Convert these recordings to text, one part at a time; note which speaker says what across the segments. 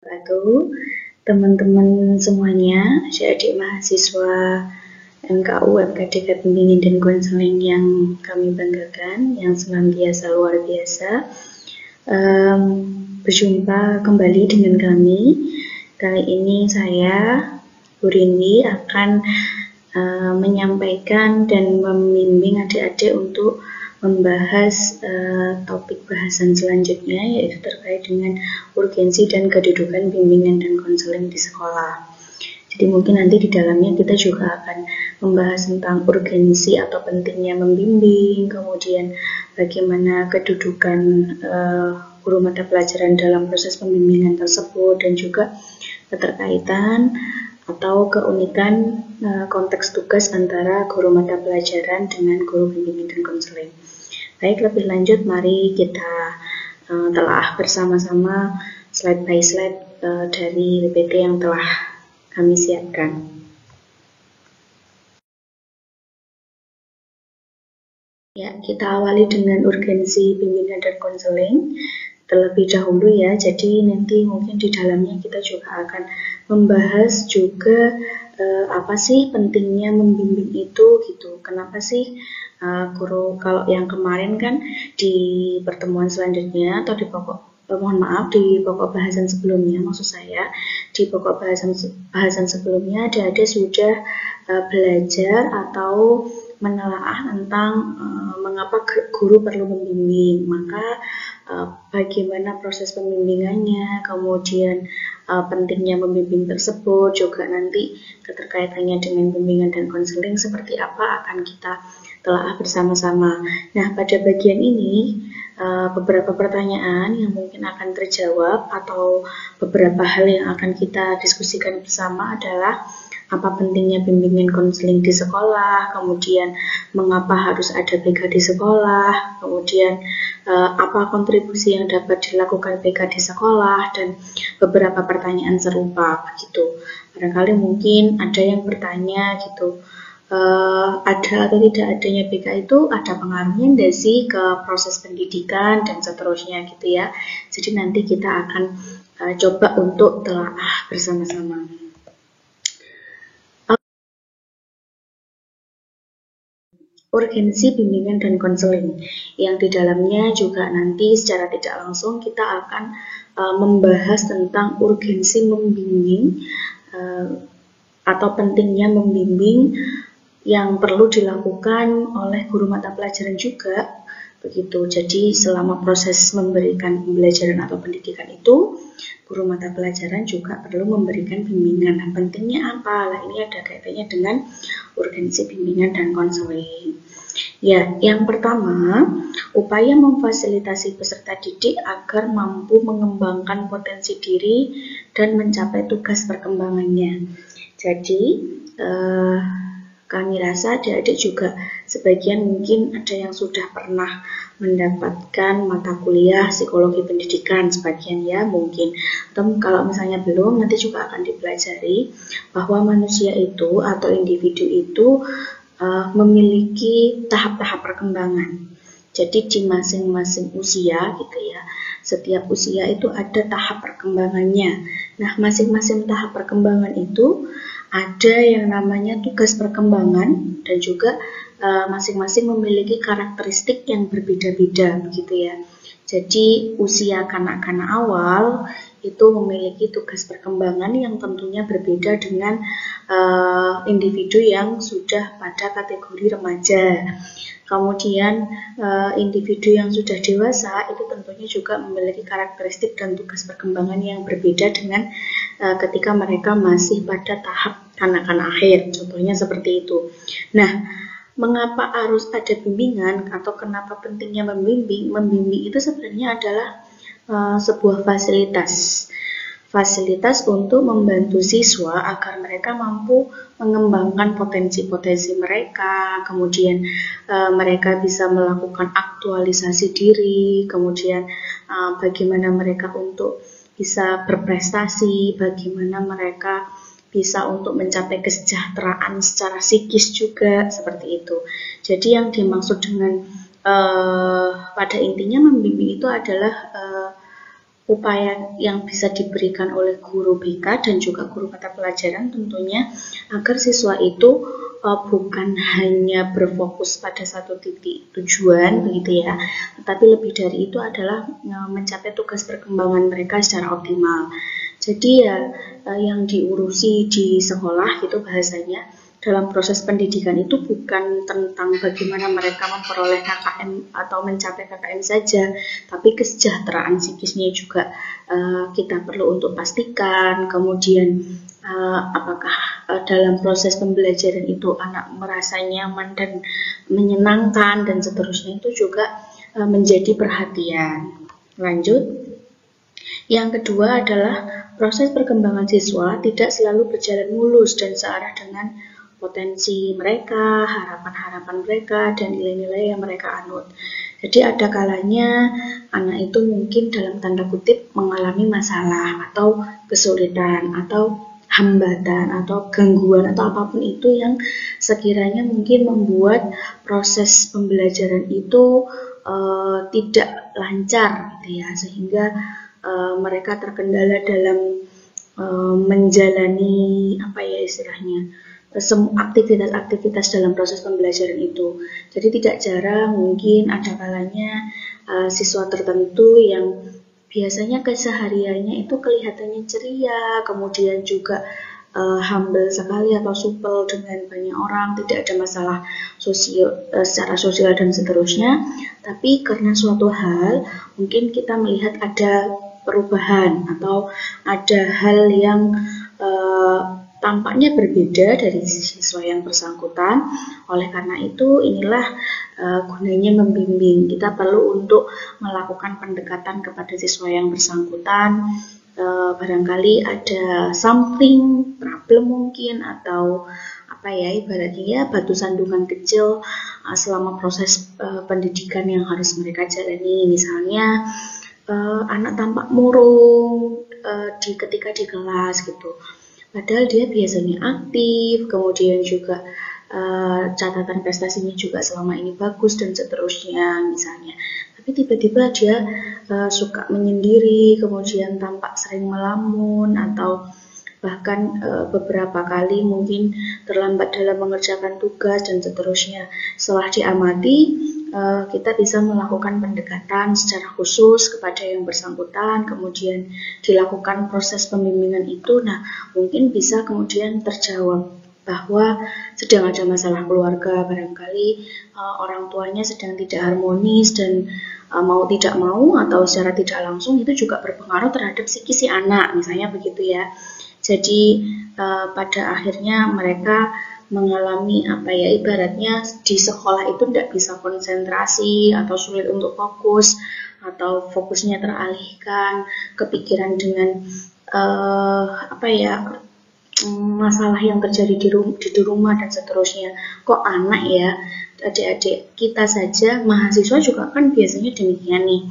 Speaker 1: wabarakatuh, teman-teman semuanya, adik-adik mahasiswa MKU, FKDK Bimbingan dan Konseling yang kami banggakan, yang senantiasa luar biasa. Berjumpa kembali dengan kami. Kali ini saya, Bu Rindi, akan menyampaikan dan membimbing adik-adik untuk membahas topik bahasan selanjutnya, yaitu terkait dengan urgensi dan kedudukan bimbingan dan konseling di sekolah. Jadi mungkin nanti di dalamnya kita juga akan membahas tentang urgensi atau pentingnya membimbing, kemudian bagaimana kedudukan guru mata pelajaran dalam proses pembimbingan tersebut, dan juga keterkaitan atau keunikan konteks tugas antara guru mata pelajaran dengan guru bimbingan dan konseling. Baik, lebih lanjut mari kita telah bersama-sama slide by slide dari PPT yang telah kami siapkan. Ya, kita awali dengan urgensi bimbingan dan konseling terlebih dahulu ya. Jadi nanti mungkin di dalamnya kita juga akan membahas juga apa sih pentingnya membimbing itu gitu. Kenapa sih guru, kalau yang kemarin kan di pertemuan selanjutnya atau di pokok di pokok bahasan sebelumnya, maksud saya di pokok bahasan sebelumnya adik-adik sudah belajar atau menelaah tentang mengapa guru perlu membimbing, maka bagaimana proses pembimbingannya, kemudian pentingnya membimbing tersebut, juga nanti keterkaitannya dengan bimbingan dan konseling seperti apa akan kita telah bersama-sama. Nah, pada bagian ini beberapa pertanyaan yang mungkin akan terjawab atau beberapa hal yang akan kita diskusikan bersama adalah apa pentingnya bimbingan konseling di sekolah, kemudian mengapa harus ada PK di sekolah, kemudian apa kontribusi yang dapat dilakukan PK di sekolah, dan beberapa pertanyaan serupa begitu. Barangkali mungkin ada yang bertanya gitu, ada atau tidak adanya PK itu ada pengaruhnya enggak sih ke proses pendidikan dan seterusnya gitu ya. Jadi nanti kita akan coba untuk telaah bersama-sama. Urgensi bimbingan dan konseling, yang di dalamnya juga nanti secara tidak langsung kita akan membahas tentang urgensi membimbing atau pentingnya membimbing yang perlu dilakukan oleh guru mata pelajaran juga begitu. Jadi selama proses memberikan pembelajaran atau pendidikan itu, guru mata pelajaran juga perlu memberikan bimbingan. Nah, pentingnya apa? Nah, ini ada kaitannya dengan urgensi bimbingan dan konseling. Ya, yang pertama, upaya memfasilitasi peserta didik agar mampu mengembangkan potensi diri dan mencapai tugas perkembangannya. Jadi, kami rasa adik-adik juga sebagian mungkin ada yang sudah pernah mendapatkan mata kuliah psikologi pendidikan, sebagian ya mungkin, atau kalau misalnya belum, nanti juga akan dipelajari bahwa manusia itu atau individu itu memiliki tahap-tahap perkembangan. Jadi di masing-masing usia gitu ya, setiap usia itu ada tahap perkembangannya. Nah, masing-masing tahap perkembangan itu ada yang namanya tugas perkembangan, dan juga masing-masing memiliki karakteristik yang berbeda-beda begitu ya. Jadi usia kanak-kanak awal itu memiliki tugas perkembangan yang tentunya berbeda dengan individu yang sudah pada kategori remaja. Kemudian individu yang sudah dewasa itu tentunya juga memiliki karakteristik dan tugas perkembangan yang berbeda dengan ketika mereka masih pada tahap kanak-kanak akhir, contohnya seperti itu. Nah, mengapa harus ada bimbingan atau kenapa pentingnya membimbing? Membimbing itu sebenarnya adalah sebuah fasilitas untuk membantu siswa agar mereka mampu mengembangkan potensi-potensi mereka, kemudian mereka bisa melakukan aktualisasi diri, kemudian bagaimana mereka untuk bisa berprestasi, bagaimana mereka bisa untuk mencapai kesejahteraan secara psikis juga, seperti itu. Jadi yang dimaksud dengan pada intinya membimbing itu adalah upaya yang bisa diberikan oleh guru BK dan juga guru mata pelajaran tentunya agar siswa itu bukan hanya berfokus pada satu titik tujuan begitu ya, tetapi lebih dari itu adalah mencapai tugas perkembangan mereka secara optimal. Jadi ya yang diurusi di sekolah itu bahasanya dalam proses pendidikan itu bukan tentang bagaimana mereka memperoleh KKM atau mencapai KKM saja, tapi kesejahteraan psikisnya juga kita perlu untuk pastikan. Kemudian apakah dalam proses pembelajaran itu anak merasa nyaman dan menyenangkan dan seterusnya, itu juga menjadi perhatian. Lanjut. Yang kedua adalah proses perkembangan siswa tidak selalu berjalan mulus dan searah dengan potensi mereka, harapan-harapan mereka, dan nilai-nilai yang mereka anut. Jadi ada kalanya anak itu mungkin dalam tanda kutip mengalami masalah atau kesulitan atau hambatan atau gangguan atau apapun itu yang sekiranya mungkin membuat proses pembelajaran itu tidak lancar gitu ya, sehingga mereka terkendala dalam menjalani apa ya istilahnya aktivitas-aktivitas dalam proses pembelajaran itu. Jadi tidak jarang mungkin ada kalanya siswa tertentu yang biasanya kesehariannya itu kelihatannya ceria, kemudian juga humble sekali atau supel dengan banyak orang, tidak ada masalah secara sosial dan seterusnya. Tapi karena suatu hal mungkin kita melihat ada perubahan atau ada hal yang tampaknya berbeda dari siswa yang bersangkutan. Oleh karena itu inilah gunanya membimbing. Kita perlu untuk melakukan pendekatan kepada siswa yang bersangkutan. Barangkali ada something problem mungkin atau apa ya ibaratnya ya batu sandungan kecil selama proses pendidikan yang harus mereka jalani. Misalnya anak tampak murung ketika di kelas gitu. Padahal dia biasanya aktif, kemudian juga catatan prestasinya juga selama ini bagus dan seterusnya misalnya. Tapi tiba-tiba dia suka menyendiri, kemudian tampak sering melamun atau bahkan beberapa kali mungkin terlambat dalam mengerjakan tugas dan seterusnya. Setelah diamati, kita bisa melakukan pendekatan secara khusus kepada yang bersangkutan, kemudian dilakukan proses pembimbingan itu. Nah, mungkin bisa kemudian terjawab bahwa sedang ada masalah keluarga, barangkali orang tuanya sedang tidak harmonis dan mau tidak mau atau secara tidak langsung itu juga berpengaruh terhadap psikis si anak, misalnya begitu ya. Jadi pada akhirnya mereka mengalami apa ya ibaratnya di sekolah itu tidak bisa konsentrasi atau sulit untuk fokus atau fokusnya teralihkan kepikiran dengan apa ya masalah yang terjadi di rumah dan seterusnya. Kok anak ya, adik-adik kita saja mahasiswa juga kan biasanya demikian nih.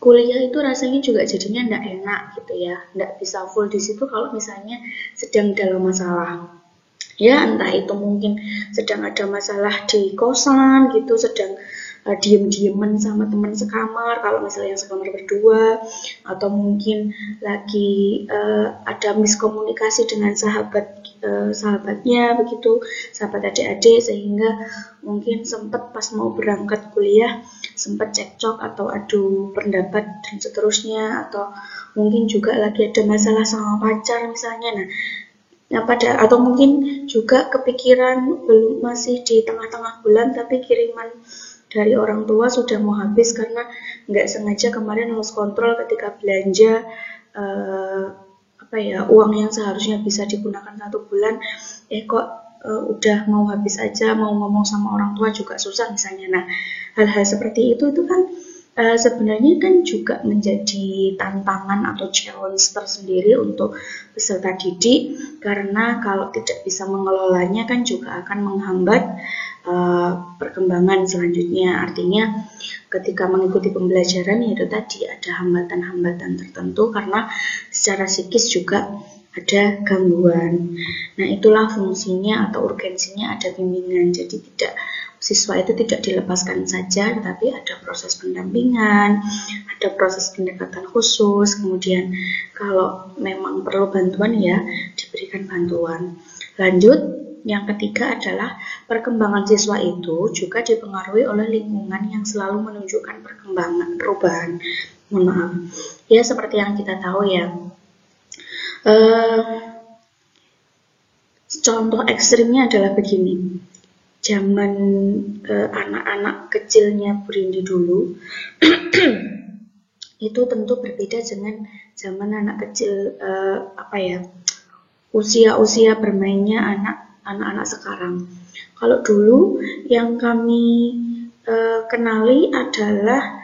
Speaker 1: Kuliah itu rasanya juga jadinya tidak enak gitu ya, tidak bisa full di situ kalau misalnya sedang dalam masalah. Ya entah itu mungkin sedang ada masalah di kosan gitu, sedang diem-dieman sama teman sekamar kalau misalnya yang sekamar berdua, atau mungkin lagi ada miskomunikasi dengan sahabatnya begitu, sahabat adik-adik, sehingga mungkin sempat pas mau berangkat kuliah sempat cekcok atau adu pendapat dan seterusnya, atau mungkin juga lagi ada masalah sama pacar misalnya. Atau mungkin juga kepikiran belum masih di tengah-tengah bulan tapi kiriman dari orang tua sudah mau habis karena nggak sengaja kemarin lost kontrol ketika belanja uang yang seharusnya bisa digunakan 1 bulan kok udah mau habis aja, mau ngomong sama orang tua juga susah misalnya. Nah, hal-hal seperti itu kan sebenarnya kan juga menjadi tantangan atau challenge tersendiri untuk peserta didik, karena kalau tidak bisa mengelolanya kan juga akan menghambat perkembangan selanjutnya. Artinya ketika mengikuti pembelajaran itu tadi ada hambatan-hambatan tertentu karena secara psikis juga ada gangguan. Nah, itulah fungsinya atau urgensinya ada bimbingan. Jadi tidak siswa itu tidak dilepaskan saja, tetapi ada proses pendampingan, ada proses pendekatan khusus, kemudian kalau memang perlu bantuan ya diberikan bantuan. Lanjut, yang ketiga adalah perkembangan siswa itu juga dipengaruhi oleh lingkungan yang selalu menunjukkan perkembangan, perubahan. Mohon maaf. Ya, seperti yang kita tahu ya. Contoh ekstrimnya adalah begini. Zaman anak-anak kecilnya Bu Rindi dulu itu tentu berbeda dengan zaman anak kecil usia-usia bermainnya anak-anak sekarang. Kalau dulu yang kami kenali adalah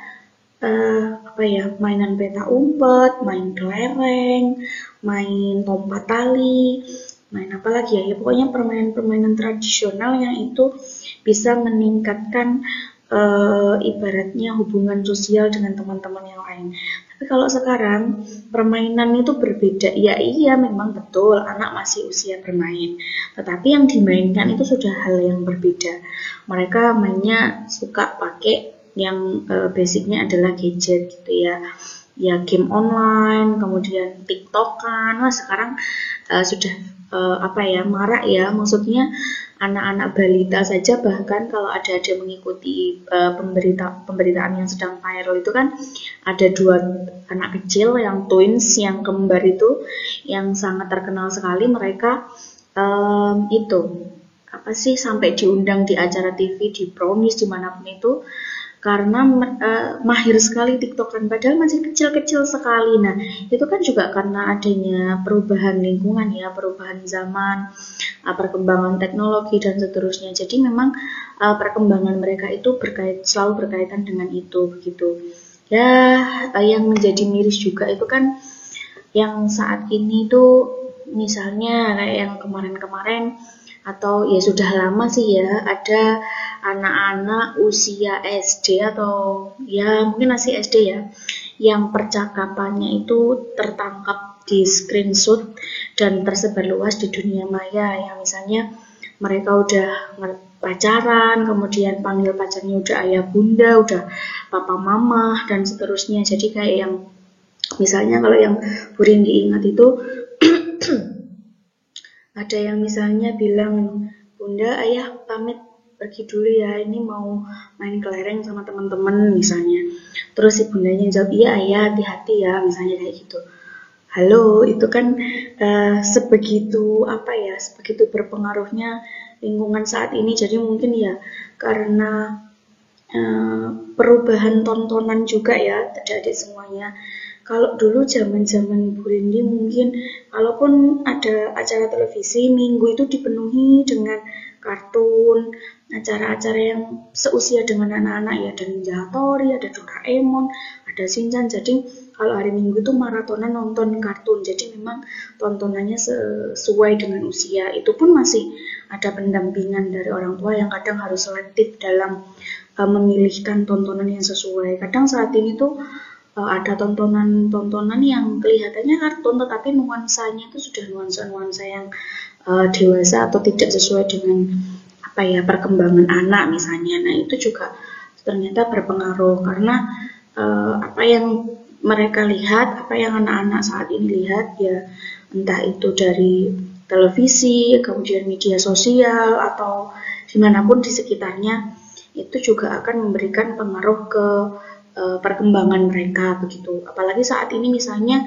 Speaker 1: mainan peta umpet, main kelereng, main lompat tali, main apa lagi ya, pokoknya permainan-permainan tradisional yang itu bisa meningkatkan ibaratnya hubungan sosial dengan teman-teman yang lain. Tapi kalau sekarang permainan itu berbeda. Ya iya, memang betul anak masih usia bermain, tetapi yang dimainkan itu sudah hal yang berbeda. Mereka mainnya suka pakai yang basicnya adalah gadget gitu ya. Ya game online, kemudian TikTokan. Nah, sekarang sudah marak ya, maksudnya anak-anak balita saja bahkan kalau ada mengikuti pemberitaan yang sedang viral itu kan ada 2 anak kecil yang twins, yang kembar itu, yang sangat terkenal sekali. Mereka sampai diundang di acara TV, di Brownies, dimanapun itu, karena mahir sekali TikTokan, padahal masih kecil-kecil sekali. Nah, itu kan juga karena adanya perubahan lingkungan ya, perubahan zaman, perkembangan teknologi dan seterusnya. Jadi memang perkembangan mereka itu selalu berkaitan dengan itu begitu. Ya, yang menjadi miris juga itu kan yang saat ini tuh misalnya kayak yang kemarin-kemarin atau ya sudah lama sih ya, ada anak-anak usia SD atau ya mungkin masih SD ya, yang percakapannya itu tertangkap di screenshot dan tersebar luas di dunia maya. Yang misalnya mereka udah pacaran, kemudian panggil pacarnya udah ayah bunda, udah papa mama dan seterusnya. Jadi kayak yang misalnya kalau yang Bu Rindi ingat itu ada yang misalnya bilang, bunda ayah pamit pergi dulu ya, ini mau main kelereng sama teman-teman misalnya. Terus si bundanya jawab, iya ayah, hati-hati ya, misalnya kayak gitu. Halo, itu kan sebegitu berpengaruhnya lingkungan saat ini. Jadi mungkin ya karena perubahan tontonan juga ya adik-adik semuanya. Kalau dulu zaman-zaman Bu Rindi mungkin kalaupun ada acara televisi, minggu itu dipenuhi dengan kartun, acara-acara yang seusia dengan anak-anak ya, ada Ninja Hattori, ada Doraemon, ada Shinchan. Jadi kalau hari Minggu itu maratonan nonton kartun. Jadi memang tontonannya sesuai dengan usia. Itu pun masih ada pendampingan dari orang tua yang kadang harus selektif dalam memilihkan tontonan yang sesuai. Kadang saat ini tuh ada tontonan yang kelihatannya kartun tetapi nuansanya itu sudah nuansa-nuansa yang dewasa atau tidak sesuai dengan perkembangan anak misalnya. Nah, itu juga ternyata berpengaruh karena apa yang mereka lihat, apa yang anak-anak saat ini lihat ya, entah itu dari televisi, kemudian media sosial atau dimanapun di sekitarnya, itu juga akan memberikan pengaruh ke perkembangan mereka begitu. Apalagi saat ini misalnya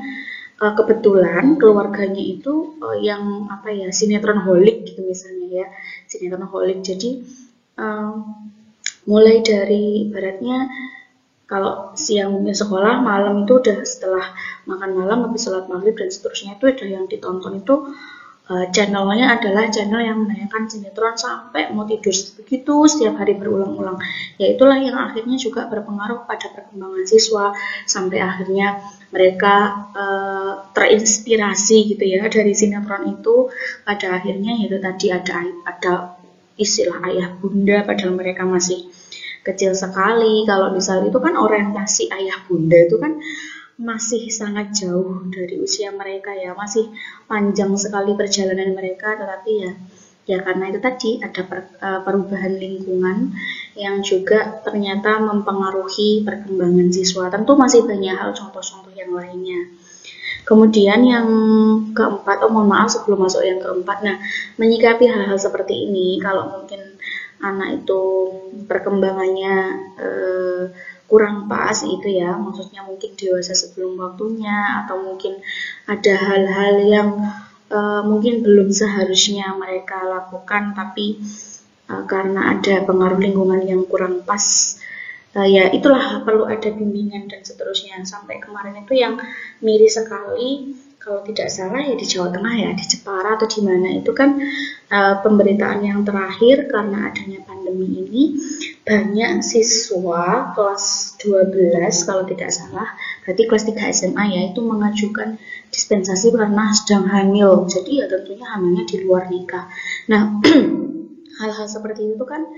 Speaker 1: kebetulan keluarganya itu yang sinetron holik gitu misalnya ya, sinetron holik. Jadi mulai dari ibaratnya kalau siang mungkin sekolah, malam itu udah setelah makan malam habis sholat maghrib dan seterusnya itu ada yang ditonton itu channelnya adalah channel yang menayangkan sinetron sampai mau tidur begitu setiap hari berulang-ulang. Ya itulah yang akhirnya juga berpengaruh pada perkembangan siswa sampai akhirnya mereka terinspirasi gitu ya dari sinetron itu. Pada akhirnya yaitu tadi ada istilah ayah bunda padahal mereka masih kecil sekali. Kalau misalnya itu kan orientasi ayah bunda itu kan masih sangat jauh dari usia mereka ya, masih panjang sekali perjalanan mereka, tetapi Ya karena itu tadi ada perubahan lingkungan yang juga ternyata mempengaruhi perkembangan siswa. Tentu masih banyak hal contoh-contoh yang lainnya. Kemudian yang keempat, mohon maaf sebelum masuk yang keempat, nah menyikapi hal-hal seperti ini, kalau mungkin anak itu perkembangannya kurang pas itu ya, maksudnya mungkin dewasa sebelum waktunya, atau mungkin ada hal-hal yang mungkin belum seharusnya mereka lakukan, tapi karena ada pengaruh lingkungan yang kurang pas, ya itulah perlu ada bimbingan dan seterusnya. Sampai kemarin itu yang miris sekali, kalau tidak salah ya di Jawa Tengah ya, di Jepara atau di mana itu kan pemberitaan yang terakhir karena adanya pandemi ini, banyak siswa kelas 12 kalau tidak salah, berarti kelas 3 SMA ya, itu mengajukan dispensasi karena sedang hamil. Jadi ya tentunya hamilnya di luar nikah. Nah hal-hal seperti itu kan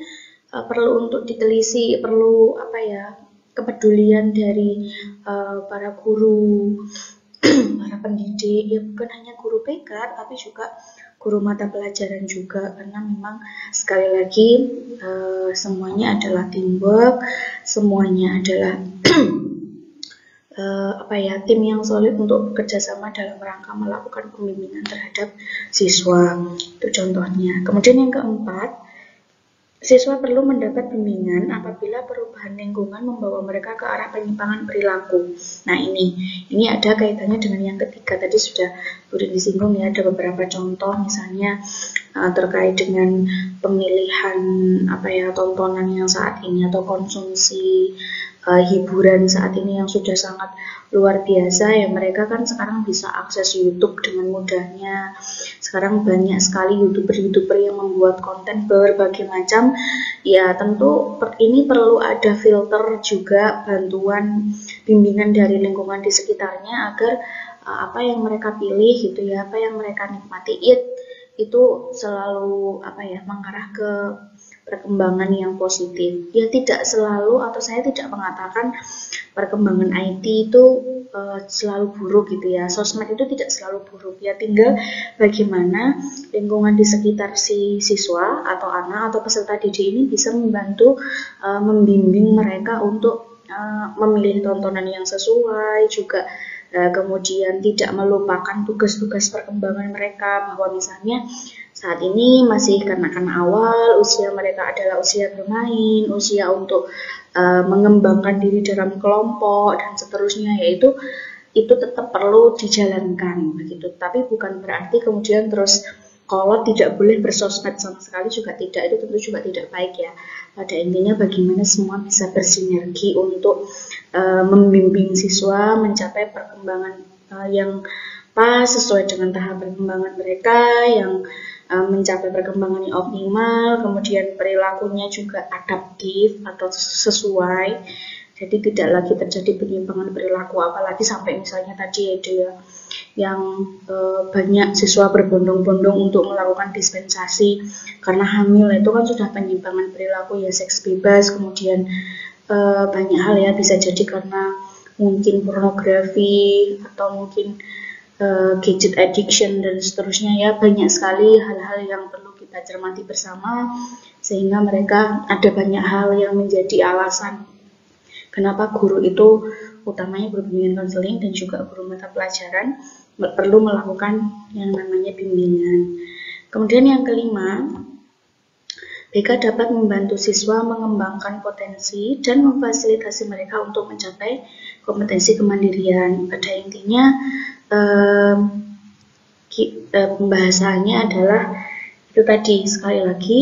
Speaker 1: perlu untuk diteliti, perlu kepedulian dari para guru, para pendidik, ya bukan hanya guru PK tapi juga guru mata pelajaran juga, karena memang sekali lagi semuanya adalah teamwork, semuanya adalah tim yang solid untuk bekerjasama dalam rangka melakukan pembimbingan terhadap siswa. Itu contohnya. Kemudian yang keempat, siswa perlu mendapat bimbingan apabila perubahan lingkungan membawa mereka ke arah penyimpangan perilaku. Nah ini ada kaitannya dengan yang ketiga, tadi sudah disinggung ya, ada beberapa contoh misalnya terkait dengan pemilihan tontonan yang saat ini atau konsumsi hiburan saat ini yang sudah sangat luar biasa ya. Mereka kan sekarang bisa akses YouTube dengan mudahnya. Sekarang banyak sekali youtuber yang membuat konten berbagai macam. Ya tentu ini perlu ada filter juga, bantuan bimbingan dari lingkungan di sekitarnya agar apa yang mereka pilih gitu ya, apa yang mereka nikmati itu selalu mengarah ke perkembangan yang positif. Ya tidak selalu, atau saya tidak mengatakan perkembangan IT itu selalu buruk gitu ya. Sosmed itu tidak selalu buruk ya, tinggal bagaimana lingkungan di sekitar si siswa atau anak atau peserta didik ini bisa membantu membimbing mereka untuk memilih tontonan yang sesuai juga. Kemudian tidak melupakan tugas-tugas perkembangan mereka, bahwa misalnya saat ini masih kanak-kanak awal, usia mereka adalah usia bermain, usia untuk mengembangkan diri dalam kelompok dan seterusnya, yaitu itu tetap perlu dijalankan begitu. Tapi bukan berarti kemudian terus kalau tidak boleh bersosmed sama sekali, juga tidak, itu tentu juga tidak baik ya. Pada intinya bagaimana semua bisa bersinergi untuk membimbing siswa mencapai perkembangan yang pas sesuai dengan tahap perkembangan mereka, yang mencapai perkembangan yang optimal, kemudian perilakunya juga adaptif atau sesuai. Jadi tidak lagi terjadi penyimpangan perilaku, apalagi sampai misalnya tadi ada ya yang banyak siswa berbondong-bondong untuk melakukan dispensasi karena hamil, itu kan sudah penyimpangan perilaku ya, seks bebas. Kemudian banyak hal ya, bisa jadi karena mungkin pornografi atau mungkin gadget addiction dan seterusnya ya. Banyak sekali hal-hal yang perlu kita cermati bersama, sehingga mereka ada banyak hal yang menjadi alasan kenapa guru itu, utamanya guru bimbingan konseling dan juga guru mata pelajaran, perlu melakukan yang namanya bimbingan. Kemudian yang kelima, BK dapat membantu siswa mengembangkan potensi dan memfasilitasi mereka untuk mencapai kompetensi kemandirian. Pada intinya pembahasannya adalah itu tadi, sekali lagi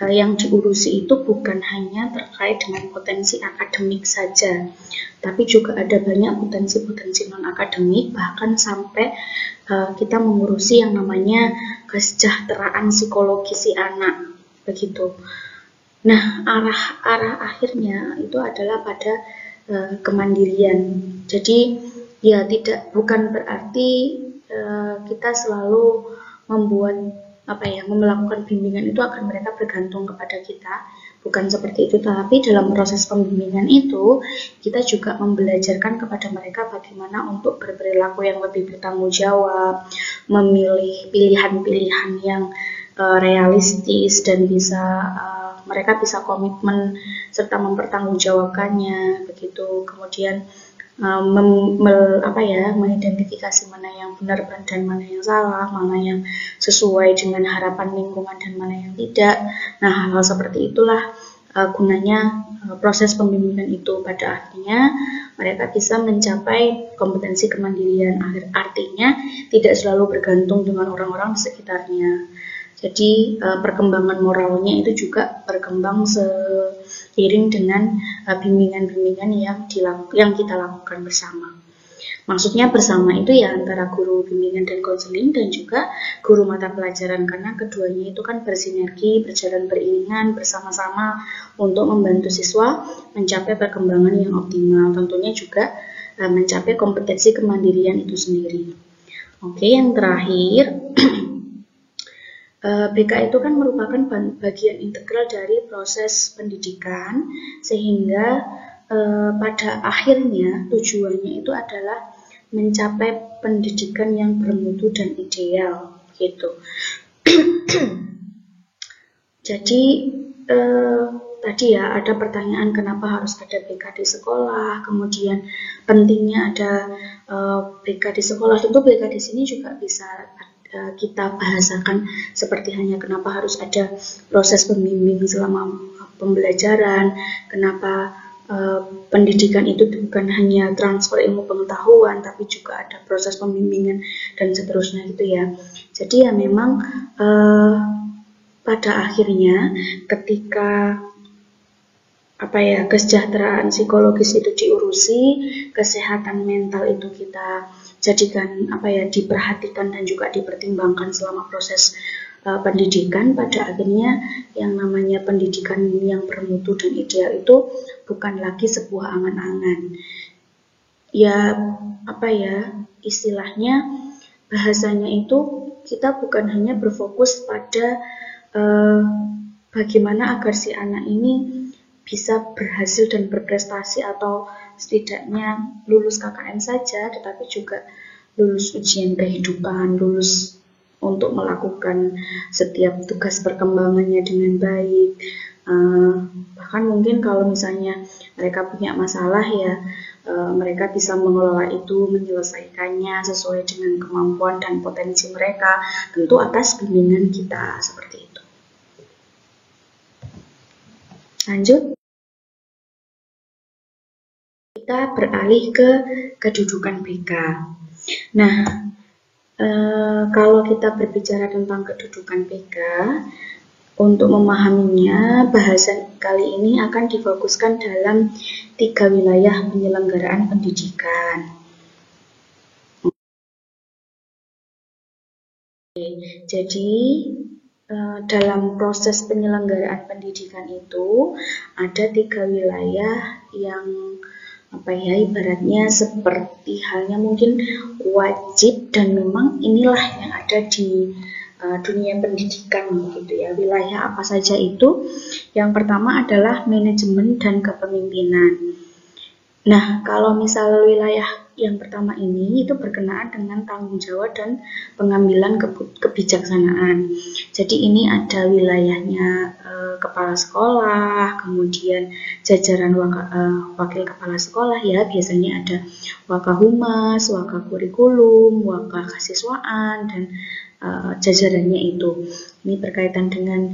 Speaker 1: yang diurusi itu bukan hanya terkait dengan potensi akademik saja, tapi juga ada banyak potensi-potensi non-akademik, bahkan sampai kita mengurusi yang namanya kesejahteraan psikologi si anak. Begitu. Nah, arah akhirnya itu adalah pada kemandirian. Jadi ya bukan berarti kita selalu melakukan bimbingan itu akan mereka bergantung kepada kita. Bukan seperti itu, tapi dalam proses pembimbingan itu kita juga membelajarkan kepada mereka bagaimana untuk berperilaku yang lebih bertanggung jawab, memilih pilihan-pilihan yang realistis dan mereka bisa komitmen serta mempertanggungjawabkannya begitu. Kemudian mengidentifikasi mana yang benar dan mana yang salah, mana yang sesuai dengan harapan lingkungan dan mana yang tidak. Nah, hal-hal seperti itulah gunanya proses pembimbingan itu. Pada akhirnya mereka bisa mencapai kompetensi kemandirian. Artinya tidak selalu bergantung dengan orang-orang di sekitarnya. Jadi perkembangan moralnya itu juga berkembang seiring dengan bimbingan-bimbingan yang kita lakukan bersama. Maksudnya bersama itu ya antara guru bimbingan dan konseling dan juga guru mata pelajaran, karena keduanya itu kan bersinergi, berjalan beriringan bersama-sama untuk membantu siswa mencapai perkembangan yang optimal, tentunya juga mencapai kompetensi kemandirian itu sendiri. Oke, yang terakhir BK itu kan merupakan bagian integral dari proses pendidikan, sehingga pada akhirnya tujuannya itu adalah mencapai pendidikan yang bermutu dan ideal, gitu. Jadi tadi ya ada pertanyaan kenapa harus ada BK di sekolah, kemudian pentingnya ada BK di sekolah. Tentu BK di sini juga bisa kita bahasakan seperti hanya kenapa harus ada proses pembimbing selama pembelajaran, kenapa pendidikan itu bukan hanya transfer ilmu pengetahuan, tapi juga ada proses pembimbingan dan seterusnya gitu ya. Jadi ya memang pada akhirnya ketika kesejahteraan psikologis itu diurusi, kesehatan mental itu kita jadikan diperhatikan dan juga dipertimbangkan selama proses pendidikan, pada akhirnya yang namanya pendidikan yang bermutu dan ideal itu bukan lagi sebuah angan-angan. Ya istilahnya bahasanya itu kita bukan hanya berfokus pada bagaimana agar si anak ini bisa berhasil dan berprestasi atau setidaknya lulus KKN saja, tetapi juga lulus ujian kehidupan, lulus untuk melakukan setiap tugas perkembangannya dengan baik. Bahkan mungkin kalau misalnya mereka punya masalah ya, mereka bisa mengelola itu, menyelesaikannya sesuai dengan kemampuan dan potensi mereka, tentu atas bimbingan kita seperti itu. Lanjut, kita beralih ke kedudukan BK. Nah, kalau kita berbicara tentang kedudukan BK, untuk memahaminya, bahasan kali ini akan difokuskan dalam 3 wilayah penyelenggaraan pendidikan. Jadi, dalam proses penyelenggaraan pendidikan itu ada 3 wilayah yang ibaratnya seperti halnya mungkin wajib dan memang inilah yang ada di dunia pendidikan gitu ya. Wilayah apa saja itu? Yang pertama adalah manajemen dan kepemimpinan. Nah, kalau misal wilayah yang pertama ini itu berkenaan dengan tanggung jawab dan pengambilan kebijaksanaan. Jadi ini ada wilayahnya kepala sekolah, kemudian jajaran wakil kepala sekolah ya, biasanya ada wakahumas, wakakurikulum, wakakasiswaan dan jajarannya itu. Ini berkaitan dengan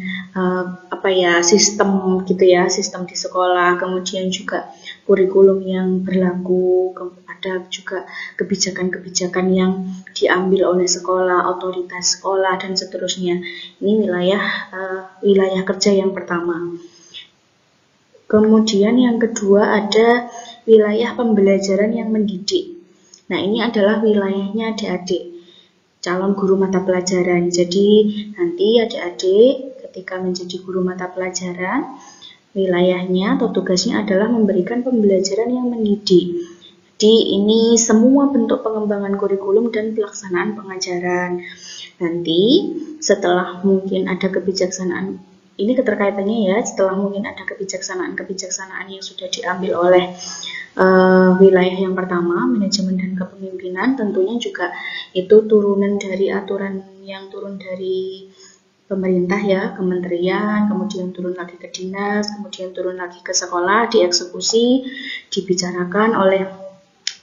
Speaker 1: sistem gitu ya, sistem di sekolah, kemudian juga kurikulum yang berlaku, ada juga kebijakan-kebijakan yang diambil oleh sekolah, otoritas sekolah dan seterusnya. Ini wilayah kerja yang pertama. Kemudian yang kedua ada wilayah pembelajaran yang mendidik. Nah, ini adalah wilayahnya adik-adik, calon guru mata pelajaran. Jadi nanti adik-adik ketika menjadi guru mata pelajaran, wilayahnya atau tugasnya adalah memberikan pembelajaran yang mendidik. Jadi ini semua bentuk pengembangan kurikulum dan pelaksanaan pengajaran. Nanti setelah mungkin ada kebijaksanaan, ini keterkaitannya ya, setelah mungkin ada kebijaksanaan yang sudah diambil oleh wilayah yang pertama, manajemen dan kepemimpinan, tentunya juga itu turunan dari aturan yang turun dari pemerintah ya, kementerian, kemudian turun lagi ke dinas, kemudian turun lagi ke sekolah, dieksekusi, dibicarakan oleh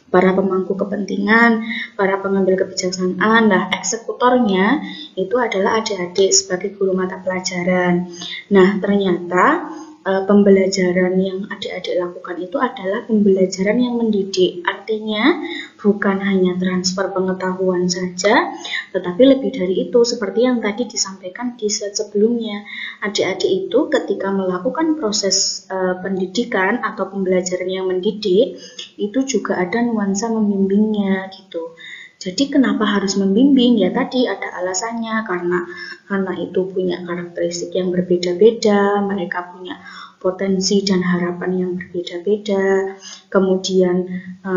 Speaker 1: para pemangku kepentingan, para pengambil kebijaksanaan. Nah, eksekutornya itu adalah adik-adik sebagai guru mata pelajaran. Nah, ternyata pembelajaran yang adik-adik lakukan itu adalah pembelajaran yang mendidik. Artinya bukan hanya transfer pengetahuan saja, tetapi lebih dari itu. Seperti yang tadi disampaikan di slide sebelumnya, adik-adik itu ketika melakukan proses pendidikan atau pembelajaran yang mendidik, itu juga ada nuansa membimbingnya gitu. Jadi kenapa harus membimbing? Ya tadi ada alasannya, karena itu punya karakteristik yang berbeda-beda, mereka punya potensi dan harapan yang berbeda-beda, kemudian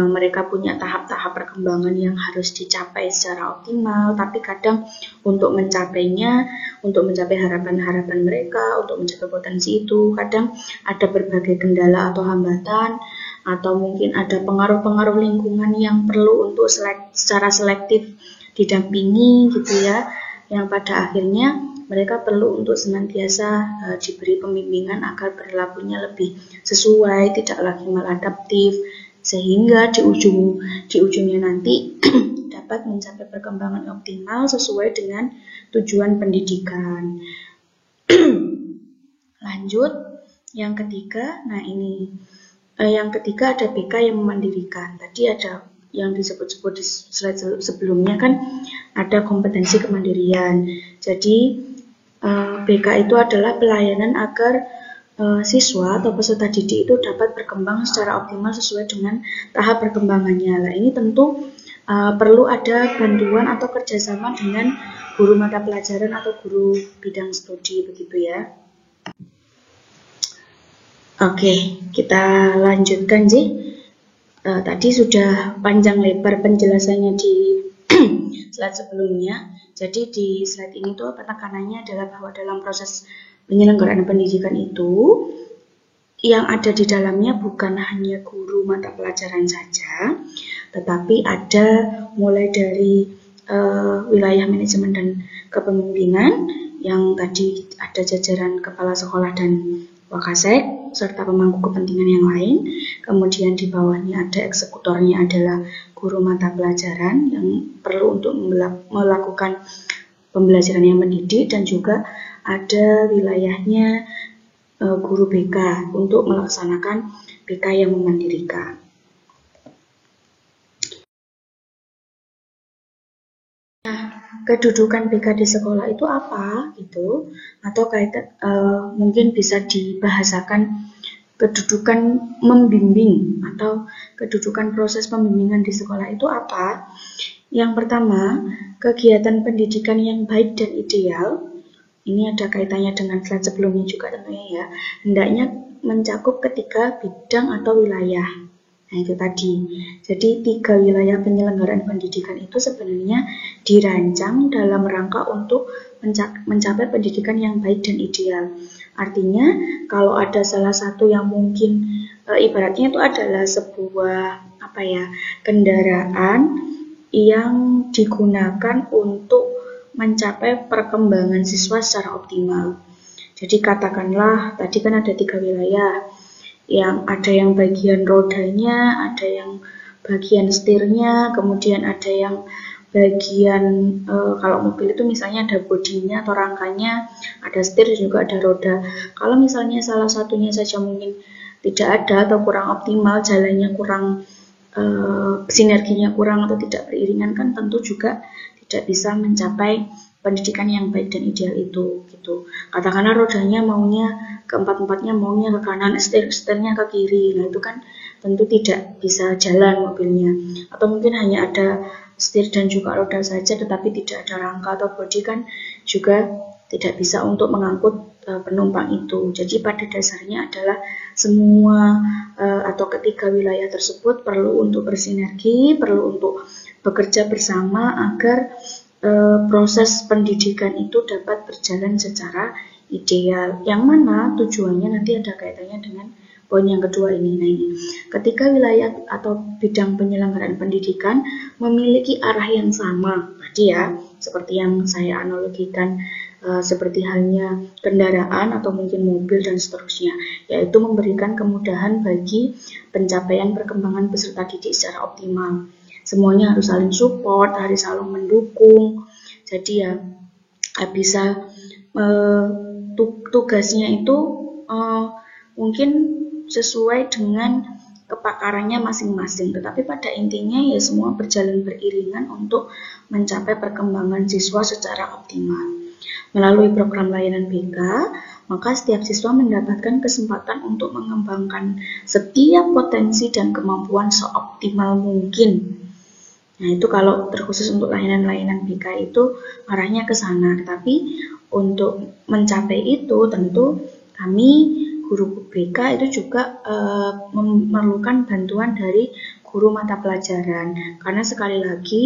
Speaker 1: mereka punya tahap-tahap perkembangan yang harus dicapai secara optimal, tapi kadang untuk mencapainya, untuk mencapai harapan-harapan mereka, untuk mencapai potensi itu, kadang ada berbagai kendala atau hambatan, atau mungkin ada pengaruh-pengaruh lingkungan yang perlu untuk secara selektif didampingi gitu ya, yang pada akhirnya mereka perlu untuk senantiasa diberi pembimbingan agar perilakunya lebih sesuai, tidak lagi maladaptif, sehingga di ujungnya nanti dapat mencapai perkembangan optimal sesuai dengan tujuan pendidikan. Lanjut, yang ketiga, nah ini yang ketiga ada BK yang memandirikan. Tadi ada yang disebut-sebut di slide sebelumnya kan ada kompetensi kemandirian. Jadi BK itu adalah pelayanan agar siswa atau peserta didik itu dapat berkembang secara optimal sesuai dengan tahap perkembangannya. Nah, ini tentu perlu ada bantuan atau kerjasama dengan guru mata pelajaran atau guru bidang studi begitu ya. Oke, kita lanjutkan sih. Tadi sudah panjang lebar penjelasannya di slide sebelumnya. Jadi di slide ini tuh penekanannya adalah bahwa dalam proses penyelenggaraan pendidikan itu yang ada di dalamnya bukan hanya guru mata pelajaran saja, tetapi ada mulai dari wilayah manajemen dan kepemimpinan yang tadi ada jajaran kepala sekolah dan wakasek serta pemangku kepentingan yang lain. Kemudian di bawahnya ada eksekutornya adalah guru mata pelajaran yang perlu untuk melakukan pembelajaran yang mendidik, dan juga ada wilayahnya guru BK untuk melaksanakan BK yang memandirikan. Nah, kedudukan BK di sekolah itu apa gitu, atau mungkin bisa dibahasakan kedudukan membimbing atau kedudukan proses pembimbingan di sekolah itu apa? Yang pertama, kegiatan pendidikan yang baik dan ideal. Ini ada kaitannya dengan slide sebelumnya juga tentunya ya. Hendaknya mencakup ketiga bidang atau wilayah. Nah, itu tadi. Jadi 3 wilayah penyelenggaraan pendidikan itu sebenarnya dirancang dalam rangka untuk mencapai pendidikan yang baik dan ideal. Artinya kalau ada salah satu yang mungkin ibaratnya itu adalah sebuah kendaraan yang digunakan untuk mencapai perkembangan siswa secara optimal. Jadi katakanlah tadi kan ada 3 wilayah, yang ada yang bagian rodanya, ada yang bagian setirnya, kemudian ada yang bagian kalau mobil itu misalnya ada bodinya atau rangkanya, ada setir juga ada roda. Kalau misalnya salah satunya saja mungkin tidak ada atau kurang optimal, jalannya kurang, sinerginya kurang atau tidak beriringan, kan tentu juga tidak bisa mencapai pendidikan yang baik dan ideal itu gitu. Katakanlah rodanya maunya keempat-empatnya maunya ke kanan, setirnya ke kiri. Nah, itu kan tentu tidak bisa jalan mobilnya. Atau mungkin hanya ada setir dan juga roda saja tetapi tidak ada rangka atau bodi, kan juga tidak bisa untuk mengangkut penumpang itu. Jadi pada dasarnya adalah semua atau ketiga wilayah tersebut perlu untuk bersinergi, perlu untuk bekerja bersama agar proses pendidikan itu dapat berjalan secara ideal. Yang mana tujuannya nanti ada kaitannya dengan poin yang kedua ini. Nah, ini ketika wilayah atau bidang penyelenggaraan pendidikan memiliki arah yang sama, tadi ya, seperti yang saya analogikan seperti halnya kendaraan atau mungkin mobil dan seterusnya, yaitu memberikan kemudahan bagi pencapaian perkembangan peserta didik secara optimal. Semuanya harus saling support, harus saling mendukung. Jadi ya bisa tugasnya itu mungkin sesuai dengan kepakarannya masing-masing, tetapi pada intinya ya semua berjalan beriringan untuk mencapai perkembangan siswa secara optimal. Melalui program layanan BK, maka setiap siswa mendapatkan kesempatan untuk mengembangkan setiap potensi dan kemampuan seoptimal mungkin. Nah, itu kalau terkhusus untuk layanan-layanan BK itu arahnya ke sana. Tetapi untuk mencapai itu tentu kami guru BK itu juga memerlukan bantuan dari guru mata pelajaran. Karena sekali lagi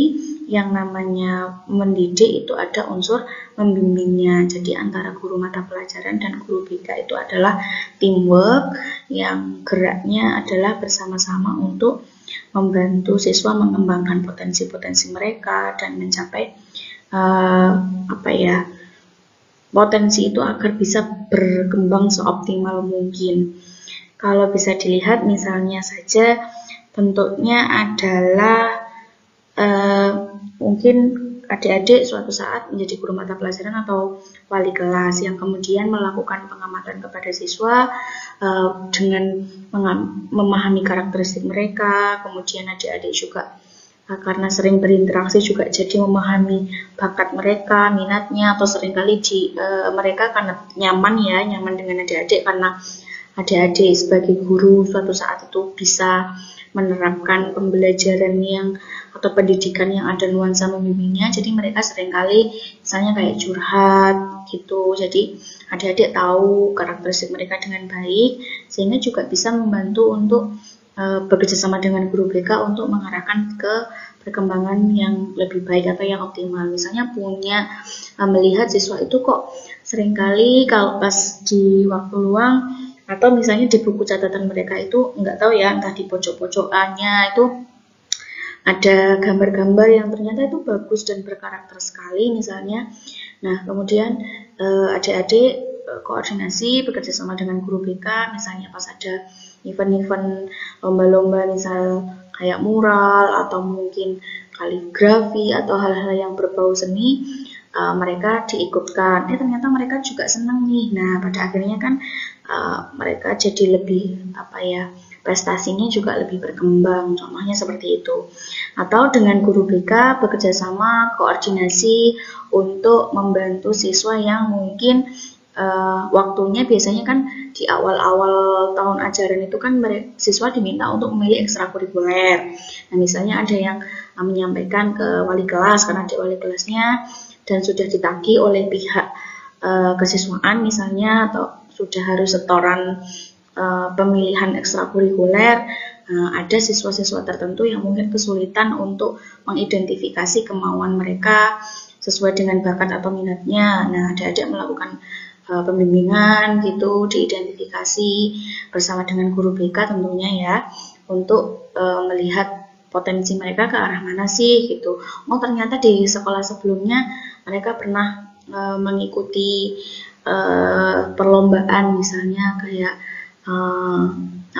Speaker 1: yang namanya mendidik itu ada unsur membimbingnya. Jadi antara guru mata pelajaran dan guru BK itu adalah teamwork yang geraknya adalah bersama-sama untuk membantu siswa mengembangkan potensi-potensi mereka dan mencapai potensi itu agar bisa berkembang seoptimal mungkin. Kalau bisa dilihat misalnya saja bentuknya adalah mungkin adik-adik suatu saat menjadi guru mata pelajaran atau wali kelas yang kemudian melakukan pengamatan kepada siswa dengan memahami karakteristik mereka, kemudian adik-adik juga karena sering berinteraksi juga jadi memahami bakat mereka, minatnya, atau seringkali mereka karena nyaman dengan adik-adik, karena adik-adik sebagai guru suatu saat itu bisa menerapkan pembelajaran atau pendidikan yang ada nuansa membimbingnya, jadi mereka seringkali misalnya kayak curhat gitu, jadi adik-adik tahu karakteristik mereka dengan baik, sehingga juga bisa membantu untuk bekerja sama dengan guru BK untuk mengarahkan ke perkembangan yang lebih baik atau yang optimal. Misalnya melihat siswa itu kok seringkali kalau pas di waktu luang atau misalnya di buku catatan mereka itu nggak tahu ya, entah di pojok-pojokannya itu ada gambar-gambar yang ternyata itu bagus dan berkarakter sekali misalnya. Nah kemudian adik-adik koordinasi bekerja sama dengan guru BK, misalnya pas ada event-event lomba-lomba misal kayak mural atau mungkin kaligrafi atau hal-hal yang berbau seni, mereka diikutkan. Ternyata mereka juga senang nih. Nah pada akhirnya kan mereka jadi lebih prestasinya juga lebih berkembang. Contohnya seperti itu. Atau dengan guru BK bekerja sama koordinasi untuk membantu siswa yang mungkin waktunya biasanya kan di awal-awal tahun ajaran itu kan siswa diminta untuk memilih ekstrakurikuler. Nah misalnya ada yang menyampaikan ke wali kelas karena ada wali kelasnya dan sudah ditagih oleh pihak kesiswaan misalnya, atau sudah harus setoran pemilihan ekstrakurikuler. Ada siswa-siswa tertentu yang mungkin kesulitan untuk mengidentifikasi kemauan mereka sesuai dengan bakat atau minatnya. Nah adik-adik melakukan pembimbingan gitu, diidentifikasi bersama dengan guru BK tentunya ya, untuk melihat potensi mereka ke arah mana sih gitu. Ternyata di sekolah sebelumnya mereka pernah mengikuti perlombaan misalnya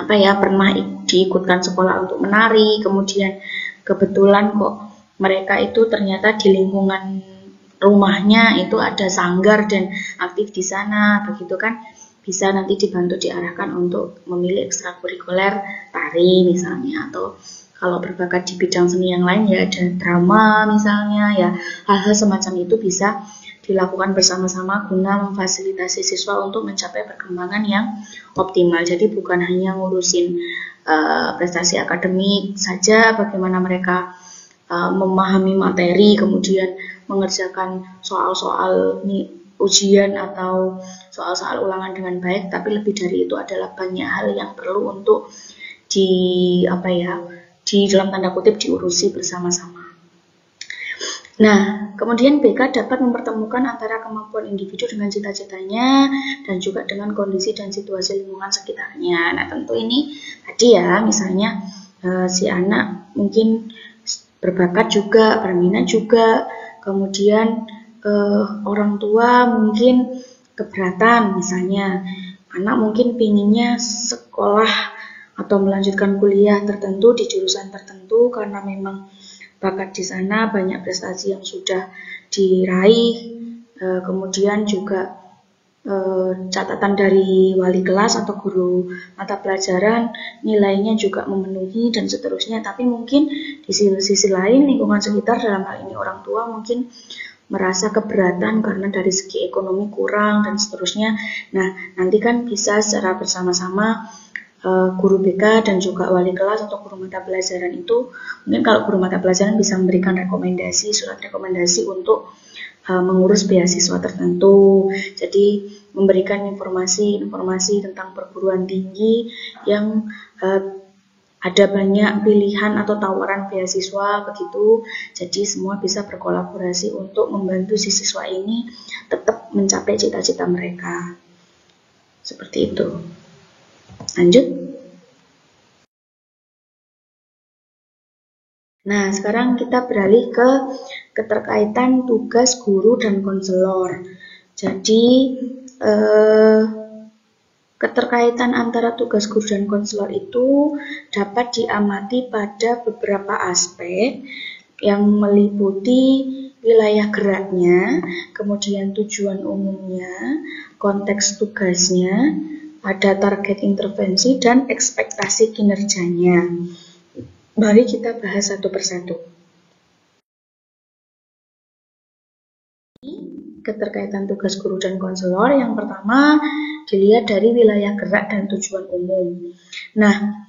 Speaker 1: kayak pernah diikutkan sekolah untuk menari, kemudian kebetulan kok mereka itu ternyata di lingkungan rumahnya itu ada sanggar dan aktif di sana, begitu kan bisa nanti dibantu diarahkan untuk memilih ekstrakurikuler tari misalnya, atau kalau berbakat di bidang seni yang lain ya ada drama misalnya ya, hal-hal semacam itu bisa dilakukan bersama-sama guna memfasilitasi siswa untuk mencapai perkembangan yang optimal. Jadi bukan hanya ngurusin prestasi akademik saja, bagaimana mereka memahami materi, kemudian mengerjakan soal-soal ujian atau soal-soal ulangan dengan baik, tapi lebih dari itu adalah banyak hal yang perlu untuk di dalam tanda kutip diurusi bersama-sama. Nah, kemudian BK dapat mempertemukan antara kemampuan individu dengan cita-citanya dan juga dengan kondisi dan situasi lingkungan sekitarnya. Nah, tentu ini tadi ya, misalnya si anak mungkin berbakat juga, berminat juga, kemudian orang tua mungkin keberatan, misalnya anak mungkin pinginnya sekolah atau melanjutkan kuliah tertentu di jurusan tertentu karena memang bakat di sana, banyak prestasi yang sudah diraih, kemudian juga catatan dari wali kelas atau guru mata pelajaran nilainya juga memenuhi dan seterusnya. Tapi mungkin di sisi lain lingkungan sekitar, dalam hal ini orang tua, mungkin merasa keberatan karena dari segi ekonomi kurang dan seterusnya. Nah, nanti kan bisa secara bersama-sama guru BK dan juga wali kelas atau guru mata pelajaran itu, mungkin kalau guru mata pelajaran bisa memberikan rekomendasi, surat rekomendasi untuk mengurus beasiswa tertentu. Jadi memberikan informasi tentang perguruan tinggi yang ada banyak pilihan atau tawaran beasiswa begitu. Jadi semua bisa berkolaborasi untuk membantu si siswa ini tetap mencapai cita-cita mereka. Seperti itu. Lanjut. Nah, sekarang kita beralih ke keterkaitan tugas guru dan konselor. Jadi keterkaitan antara tugas guru dan konselor itu dapat diamati pada beberapa aspek yang meliputi wilayah geraknya, kemudian tujuan umumnya, konteks tugasnya, ada target intervensi, dan ekspektasi kinerjanya. Mari kita bahas satu persatu. Keterkaitan tugas guru dan konselor, yang pertama dilihat dari wilayah gerak dan tujuan umum. Nah,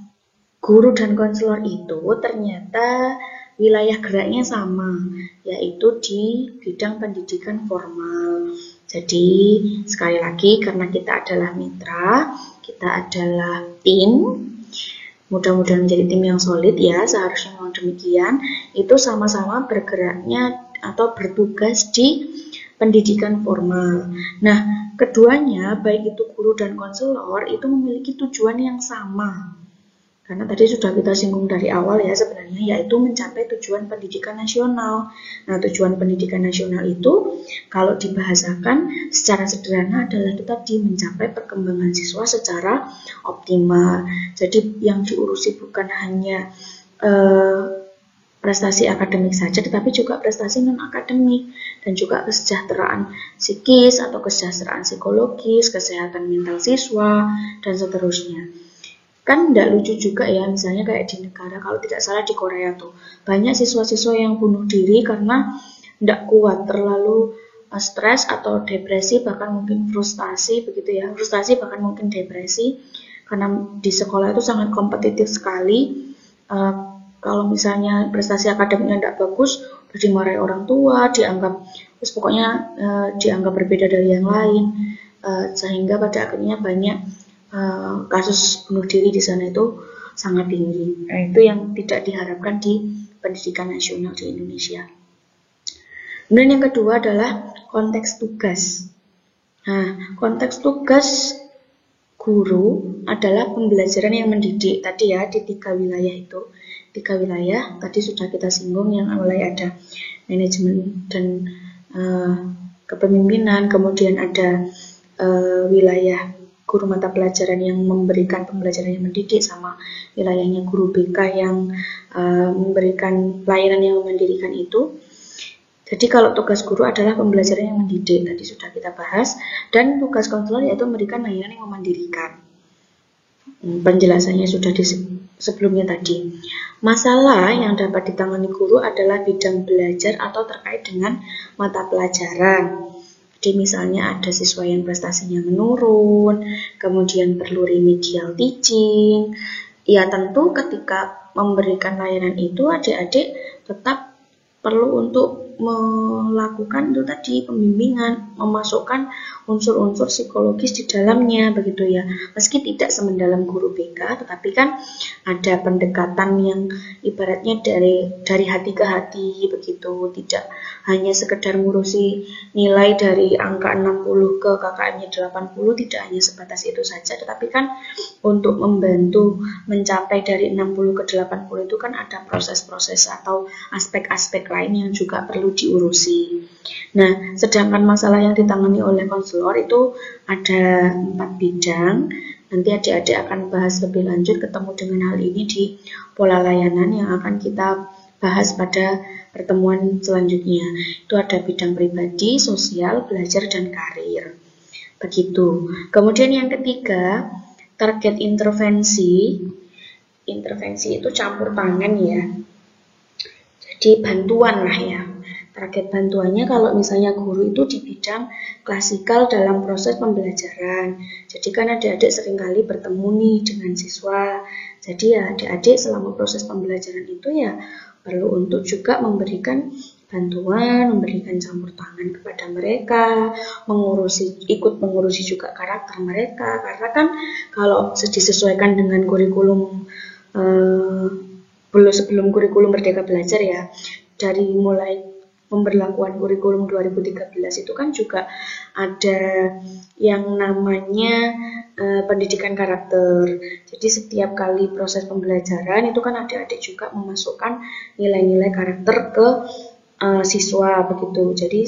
Speaker 1: guru dan konselor itu ternyata wilayah geraknya sama, yaitu di bidang pendidikan formal. Jadi, sekali lagi, karena kita adalah mitra, kita adalah tim, mudah-mudahan menjadi tim yang solid ya, seharusnya memang demikian, itu sama-sama bergeraknya atau bertugas di pendidikan formal. Nah, keduanya, baik itu guru dan konselor, itu memiliki tujuan yang sama. Karena tadi sudah kita singgung dari awal ya sebenarnya, yaitu mencapai tujuan pendidikan nasional. Nah, tujuan pendidikan nasional itu kalau dibahasakan secara sederhana adalah tadi mencapai perkembangan siswa secara optimal. Jadi yang diurusi bukan hanya prestasi akademik saja, tetapi juga prestasi non-akademik dan juga kesejahteraan psikis atau kesejahteraan psikologis, kesehatan mental siswa, dan seterusnya. Kan tidak lucu juga ya, misalnya kayak di negara, kalau tidak salah di Korea tuh, banyak siswa-siswa yang bunuh diri karena tidak kuat, terlalu stres atau depresi, bahkan mungkin frustasi, begitu ya, frustasi bahkan mungkin depresi, karena di sekolah itu sangat kompetitif sekali. Kalau misalnya prestasi akademiknya tidak bagus, dimarahi orang tua, dianggap dianggap berbeda dari yang lain, sehingga pada akhirnya banyak kasus bunuh diri di sana itu sangat tinggi. Nah, itu yang tidak diharapkan di pendidikan nasional di Indonesia. Kemudian yang kedua adalah konteks tugas. Nah, konteks tugas guru adalah pembelajaran yang mendidik. Tadi ya, di 3 wilayah itu. 3 wilayah, tadi sudah kita singgung, yang mulai ada manajemen dan kepemimpinan, kemudian ada wilayah guru mata pelajaran yang memberikan pembelajaran yang mendidik, sama wilayahnya guru BK yang memberikan pelayanan yang mendirikan itu. Jadi kalau tugas guru adalah pembelajaran yang mendidik, tadi sudah kita bahas, dan tugas konselor yaitu memberikan layanan yang memandirikan. Penjelasannya sudah di sebelumnya tadi. Masalah yang dapat ditangani guru adalah bidang belajar atau terkait dengan mata pelajaran. Jadi misalnya ada siswa yang prestasinya menurun, kemudian perlu remedial teaching. Ya tentu ketika memberikan layanan itu adik-adik tetap perlu untuk melakukan itu tadi pembimbingan, memasukkan unsur-unsur psikologis di dalamnya begitu ya. Meski tidak semendalam guru BK, tetapi kan ada pendekatan yang ibaratnya dari hati ke hati begitu, tidak hanya sekedar ngurusi nilai dari angka 60 ke KKM-nya 80, tidak hanya sebatas itu saja, tetapi kan untuk membantu mencapai dari 60 ke 80 itu kan ada proses-proses atau aspek-aspek lain yang juga perlu perlu diurusi. Nah, sedangkan masalah yang ditangani oleh konselor itu ada 4 bidang. Nanti adik-adik akan bahas lebih lanjut ketemu dengan hal ini di pola layanan yang akan kita bahas pada pertemuan selanjutnya. Itu ada bidang pribadi, sosial, belajar, dan karir. Begitu. Kemudian yang ketiga, target intervensi. Intervensi itu campur tangan ya. Jadi bantuan lah ya. Target bantuannya kalau misalnya guru itu di bidang klasikal dalam proses pembelajaran. Jadi kan adik-adik seringkali bertemu nih dengan siswa. Jadi ya adik-adik selama proses pembelajaran itu ya perlu untuk juga memberikan bantuan, memberikan campur tangan kepada mereka, ikut mengurusi juga karakter mereka. Karena kan kalau disesuaikan dengan kurikulum sebelum kurikulum Merdeka Belajar ya, dari mulai pemberlakuan kurikulum 2013 itu kan juga ada yang namanya pendidikan karakter. Jadi setiap kali proses pembelajaran itu kan adik-adik juga memasukkan nilai-nilai karakter ke siswa begitu. Jadi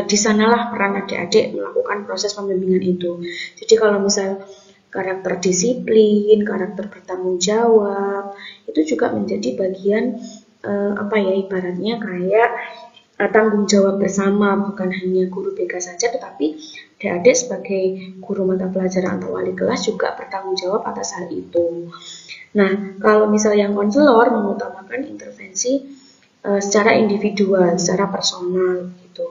Speaker 1: di sanalah peran adik-adik melakukan proses pembimbingan itu. Jadi kalau misal karakter disiplin, karakter bertanggung jawab, itu juga menjadi bagian ibaratnya kayak tanggung jawab bersama, bukan hanya guru BK saja, tetapi adik-adik sebagai guru mata pelajaran atau wali kelas juga bertanggung jawab atas hal itu. Nah, kalau misalnya yang konselor mengutamakan intervensi secara individual, secara personal gitu.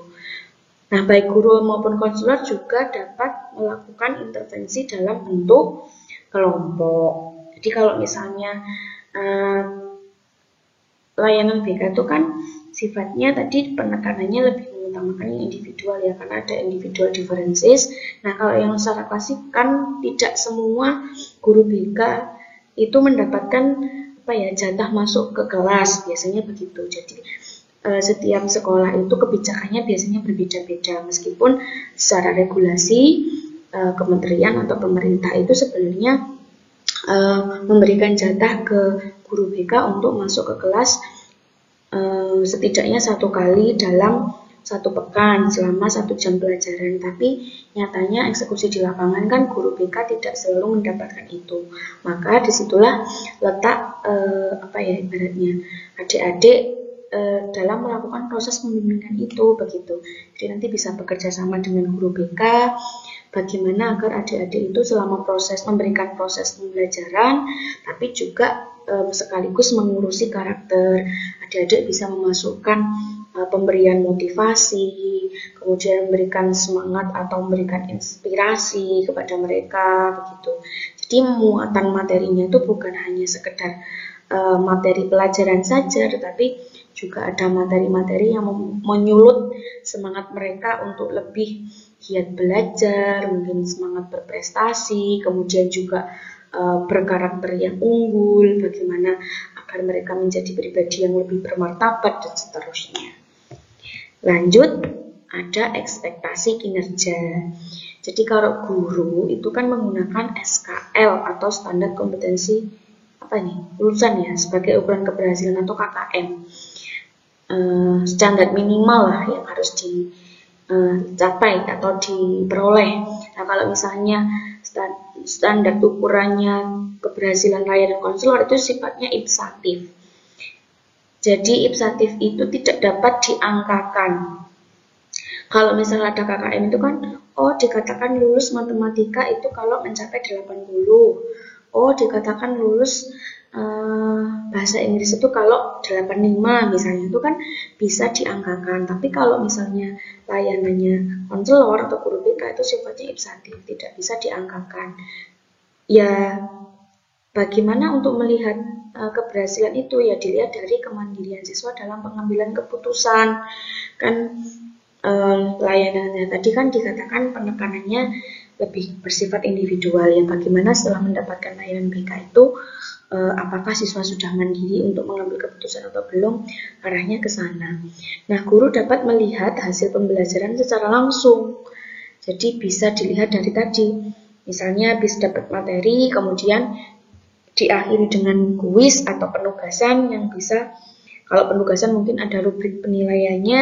Speaker 1: Nah, baik guru maupun konselor juga dapat melakukan intervensi dalam bentuk kelompok. Jadi kalau misalnya layanan BK itu kan sifatnya tadi penekanannya lebih mengutamakan yang individual ya, karena ada individual differences. Nah, kalau yang secara klasik kan tidak semua guru BK itu mendapatkan jatah masuk ke kelas, biasanya begitu. Jadi setiap sekolah itu kebijakannya biasanya berbeda-beda, meskipun secara regulasi kementerian atau pemerintah itu sebenarnya memberikan jatah ke guru BK untuk masuk ke kelas setidaknya 1 kali dalam 1 pekan selama 1 jam pelajaran. Tapi nyatanya eksekusi di lapangan kan guru BK tidak selalu mendapatkan itu. Maka disitulah letak ibaratnya adik-adik dalam melakukan proses pembimbingan itu begitu. Jadi nanti bisa bekerja sama dengan guru BK bagaimana agar adik-adik itu selama memberikan proses pembelajaran tapi juga sekaligus mengurusi karakter. Adik-adik bisa memasukkan pemberian motivasi, kemudian memberikan semangat atau memberikan inspirasi kepada mereka begitu. Jadi muatan materinya itu bukan hanya sekedar materi pelajaran saja, tetapi juga ada materi-materi yang menyulut semangat mereka untuk lebih giat belajar, mungkin semangat berprestasi, kemudian juga berkarakter yang unggul, bagaimana agar mereka menjadi pribadi yang lebih bermartabat dan seterusnya. Lanjut, ada ekspektasi kinerja. Jadi kalau guru itu kan menggunakan SKL atau standar kompetensi lulusan ya sebagai ukuran keberhasilan atau KKM. Standar minimal lah yang harus dicapai atau diperoleh. Nah, kalau misalnya standar ukurannya keberhasilan layanan konselor itu sifatnya ipsatif. Jadi ipsatif itu tidak dapat diangkakan. Kalau misalnya ada KKM itu kan, dikatakan lulus matematika itu kalau mencapai 80. Dikatakan lulus bahasa Inggris itu kalau 85 misalnya, itu kan bisa diangkakan. Tapi kalau misalnya layanannya konselor atau guru BK itu sifatnya ipsatif, tidak bisa diangkakan. Ya, bagaimana untuk melihat keberhasilan itu ya dilihat dari kemandirian siswa dalam pengambilan keputusan. Kan layanannya tadi kan dikatakan penekanannya lebih bersifat individual ya, bagaimana setelah mendapatkan layanan BK itu apakah siswa sudah mandiri untuk mengambil keputusan atau belum, arahnya ke sana. Nah, guru dapat melihat hasil pembelajaran secara langsung. Jadi bisa dilihat dari tadi, misalnya habis dapat materi, kemudian diakhiri dengan kuis atau penugasan yang bisa Kalau penugasan mungkin ada rubrik penilaiannya,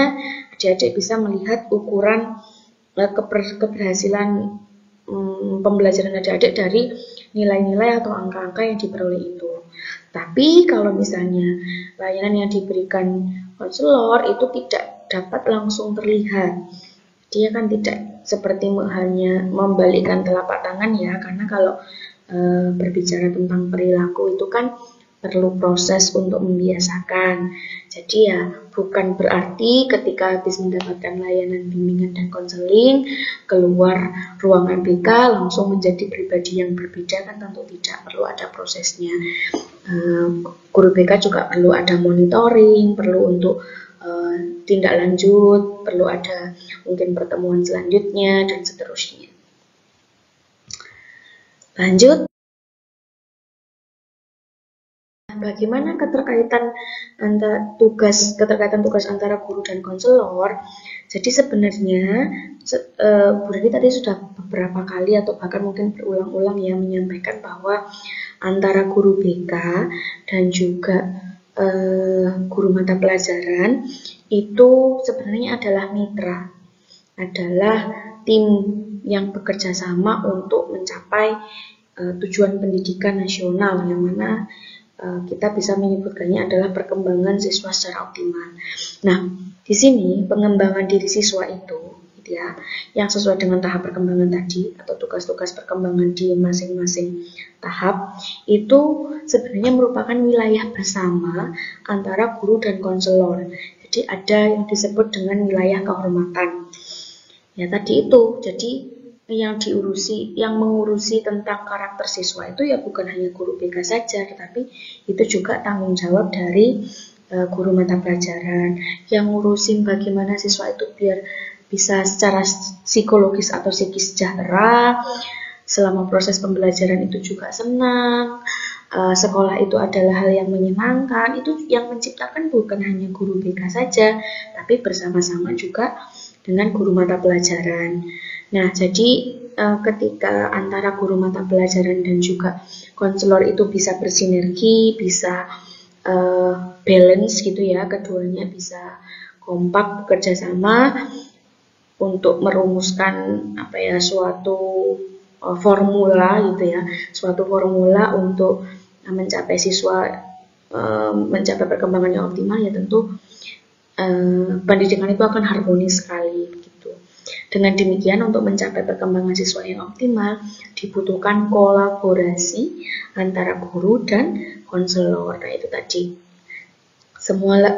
Speaker 1: adik-adik bisa melihat ukuran keberhasilan pembelajaran adik-adik dari nilai-nilai atau angka-angka yang diperoleh itu. Tapi kalau misalnya layanan yang diberikan konselor itu tidak dapat langsung terlihat, dia kan tidak seperti hanya membalikkan telapak tangan ya, karena kalau berbicara tentang perilaku itu kan perlu proses untuk membiasakan. Jadi ya bukan berarti ketika habis mendapatkan layanan bimbingan dan konseling keluar ruangan BK langsung menjadi pribadi yang berbeda, kan tentu tidak, perlu ada prosesnya. Guru BK juga perlu ada monitoring, perlu untuk tindak lanjut, perlu ada mungkin pertemuan selanjutnya dan seterusnya. Lanjut. Bagaimana keterkaitan tugas antara guru dan konselor? Jadi sebenarnya Bu Reni tadi sudah beberapa kali atau bahkan mungkin berulang-ulang ya menyampaikan bahwa antara guru BK dan juga guru mata pelajaran itu sebenarnya adalah mitra, adalah tim yang bekerja sama untuk mencapai tujuan pendidikan nasional, yang mana kita bisa menyebutkannya adalah perkembangan siswa secara optimal. Nah, di sini pengembangan diri siswa itu, gitu ya, yang sesuai dengan tahap perkembangan tadi atau tugas-tugas perkembangan di masing-masing tahap itu sebenarnya merupakan wilayah bersama antara guru dan konselor. Jadi ada yang disebut dengan wilayah kehormatan. Ya tadi itu, jadi yang mengurusi tentang karakter siswa itu ya bukan hanya guru BK saja, tetapi itu juga tanggung jawab dari guru mata pelajaran yang ngurusin bagaimana siswa itu biar bisa secara psikologis atau psikis sejahtera, selama proses pembelajaran itu juga senang, sekolah itu adalah hal yang menyenangkan. Itu yang menciptakan bukan hanya guru BK saja, tapi bersama-sama juga dengan guru mata pelajaran. Nah, jadi ketika antara guru mata pelajaran dan juga konselor itu bisa bersinergi, bisa balance gitu ya, keduanya bisa kompak bekerja sama untuk merumuskan suatu formula gitu ya, suatu formula untuk mencapai siswa mencapai perkembangan yang optimal, ya tentu pendidikan itu akan harmonis sekali gitu. Dengan demikian, untuk mencapai perkembangan siswa yang optimal dibutuhkan kolaborasi antara guru dan konselor. Nah, itu tadi semua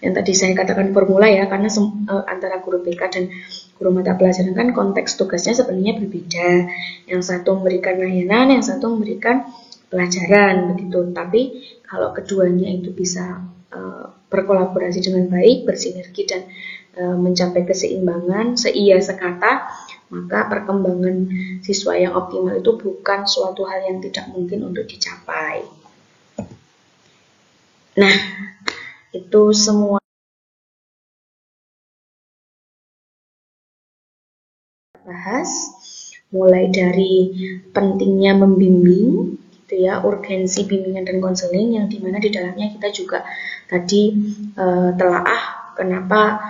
Speaker 1: yang tadi saya katakan formula ya, karena antara guru BK dan guru mata pelajaran kan konteks tugasnya sebenarnya berbeda. Yang satu memberikan layanan, yang satu memberikan pelajaran begitu. Tapi kalau keduanya itu bisa berkolaborasi dengan baik, bersinergi dan mencapai keseimbangan, seia sekata, maka perkembangan siswa yang optimal itu bukan suatu hal yang tidak mungkin untuk dicapai. Nah, itu semua bahas, mulai dari pentingnya membimbing, gitu ya, urgensi bimbingan dan konseling, yang dimana di dalamnya kita juga tadi telaah kenapa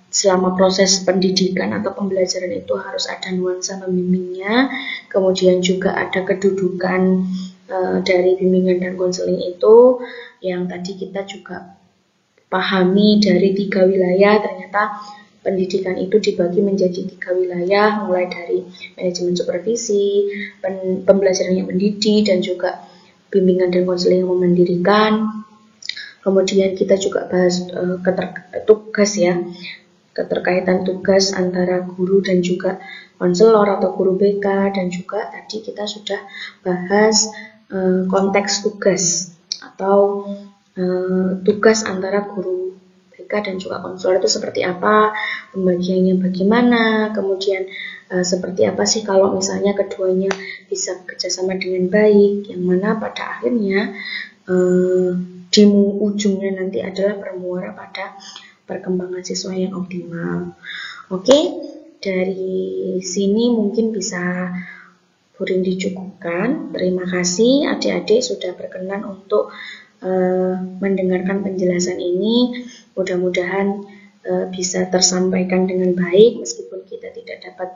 Speaker 1: selama proses pendidikan atau pembelajaran itu harus ada nuansa membimbingnya, kemudian juga ada kedudukan dari bimbingan dan konseling itu, yang tadi kita juga pahami dari 3 wilayah. Ternyata pendidikan itu dibagi menjadi 3 wilayah, mulai dari manajemen supervisi, pembelajaran yang mendidik, dan juga bimbingan dan konseling yang memandirikan. Kemudian kita juga bahas tugas ya, keterkaitan tugas antara guru dan juga konselor atau guru BK, dan juga tadi kita sudah bahas konteks tugas atau tugas antara guru BK dan juga konselor itu seperti apa, pembagiannya bagaimana, kemudian seperti apa sih kalau misalnya keduanya bisa bekerjasama dengan baik, yang mana pada akhirnya di ujungnya nanti adalah bermuara pada perkembangan siswa yang optimal. Oke, dari sini mungkin bisa Bu Rindi cukupkan. Terima kasih adik-adik sudah berkenan untuk mendengarkan penjelasan ini. Mudah-mudahan bisa tersampaikan dengan baik meskipun kita tidak dapat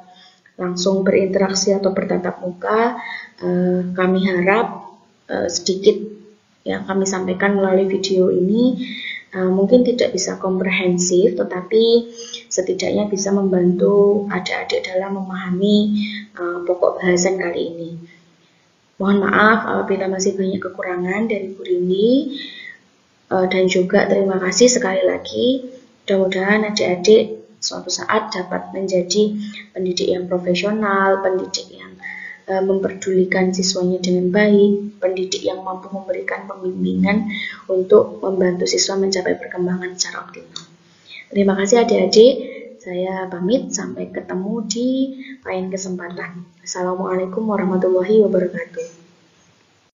Speaker 1: langsung berinteraksi atau bertatap muka. Kami harap sedikit yang kami sampaikan melalui video ini mungkin tidak bisa komprehensif, tetapi setidaknya bisa membantu adik-adik dalam memahami pokok bahasan kali ini. Mohon maaf apabila masih banyak kekurangan dari Bu Rini, dan juga terima kasih sekali lagi. Mudah-mudahan adik-adik suatu saat dapat menjadi pendidik yang profesional, pendidik yang memperdulikan siswanya dengan baik, pendidik yang mampu memberikan pembimbingan untuk membantu siswa mencapai perkembangan secara optimal. Terima kasih adik-adik, saya pamit, sampai ketemu di lain kesempatan. Assalamualaikum warahmatullahi wabarakatuh.